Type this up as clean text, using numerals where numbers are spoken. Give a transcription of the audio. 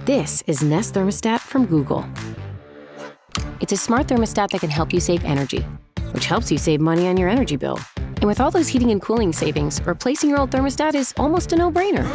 This is Nest Thermostat from Google. It's a smart thermostat that can help you save energy, which helps you save money on your energy bill. And with all those heating and cooling savings, replacing your old thermostat is almost a no-brainer.